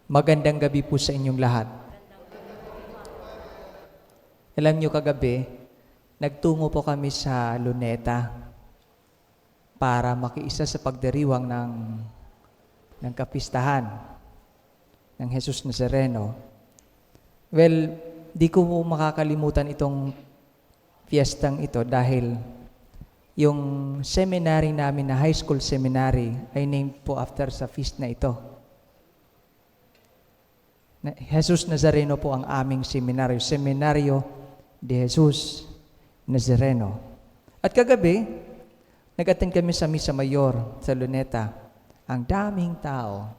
Magandang gabi po sa inyong lahat. Alam nyo, kagabi, nagtungo po kami sa Luneta para makiisa sa pagdiriwang ng kapistahan ng Jesus Nazareno. Well, di ko po makakalimutan itong fiestang ito dahil yung seminary namin na high school seminary ay named po after sa feast na ito. Jesus Nazareno po ang aming seminaryo, Seminario de Jesus Nazareno. At kagabi, nag-attend kami sa Misa Mayor sa Luneta. Ang daming tao,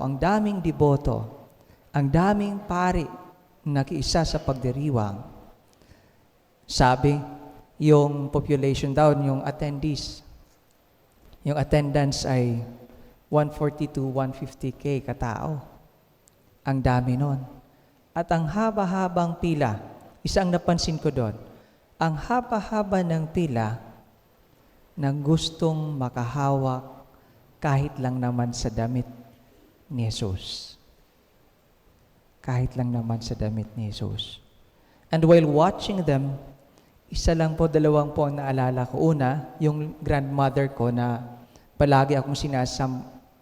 ang daming deboto, ang daming pari nakiisa sa pagdiriwang. Sabi, yung population daw, yung attendees, yung attendance ay 140 to 150K katao. Ang dami nun. At ang haba-habang pila, isang napansin ko doon, ang haba-haba ng pila na gustong makahawak kahit lang naman sa damit ni Jesus. Kahit lang naman sa damit ni Jesus. And while watching them, isa lang po, dalawang po ang naalala ko. Una, yung grandmother ko na palagi akong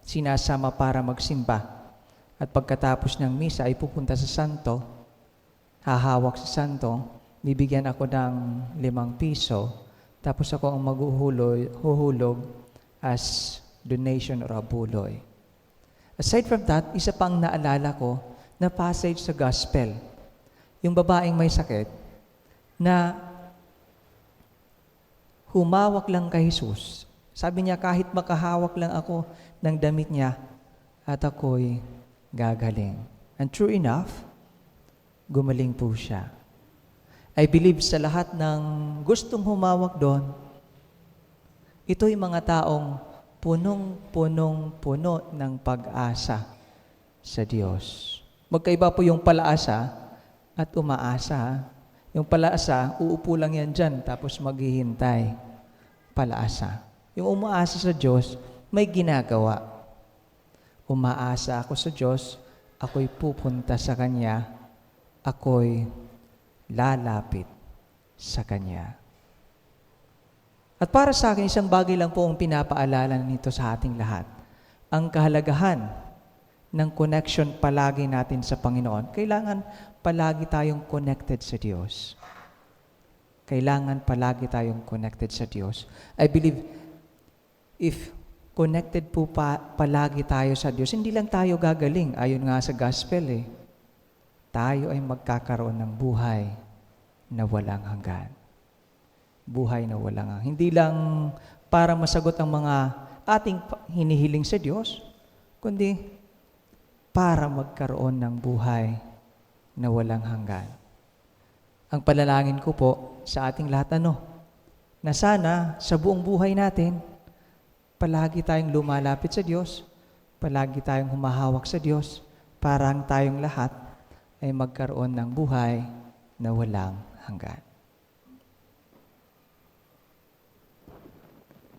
sinasama para magsimba. At pagkatapos ng misa ay pupunta sa santo, hahawak sa santo, bibigyan ako ng 5 piso, tapos ako ang maghuhulog as donation or abuloy. Aside from that, isa pang naalala ko na passage sa gospel. Yung babaeng may sakit na humawak lang kay Jesus. Sabi niya, kahit makahawak lang ako ng damit niya at ako'y gagaling. And true enough, gumaling po siya. I believe sa lahat ng gustong humawak doon, ito'y mga taong punong-puno ng pag-asa sa Diyos. Magkaiba po yung palaasa at umaasa. Yung palaasa, uupo lang yan dyan, tapos maghihintay. Palaasa. Yung umaasa sa Diyos, may ginagawa. Umaasa ako sa Diyos, ako'y pupunta sa Kanya, ako'y lalapit sa Kanya. At para sa akin, isang bagay lang po ang pinapaalala nito sa ating lahat. Ang kahalagahan ng connection palagi natin sa Panginoon. Kailangan palagi tayong connected sa Diyos. Kailangan palagi tayong connected sa Diyos. I believe, if connected po palagi tayo sa Diyos, hindi lang tayo gagaling. Ayon nga sa gospel tayo ay magkakaroon ng buhay na walang hanggan. Buhay na walang hanggan. Hindi lang para masagot ang mga ating hinihiling sa Diyos, kundi para magkaroon ng buhay na walang hanggan. Ang panalangin ko po sa ating lahat na sana sa buong buhay natin, palagi tayong lumalapit sa Diyos, palagi tayong humahawak sa Diyos, parang tayong lahat ay magkaroon ng buhay na walang hanggan.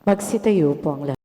Magsitayo po ang lahat.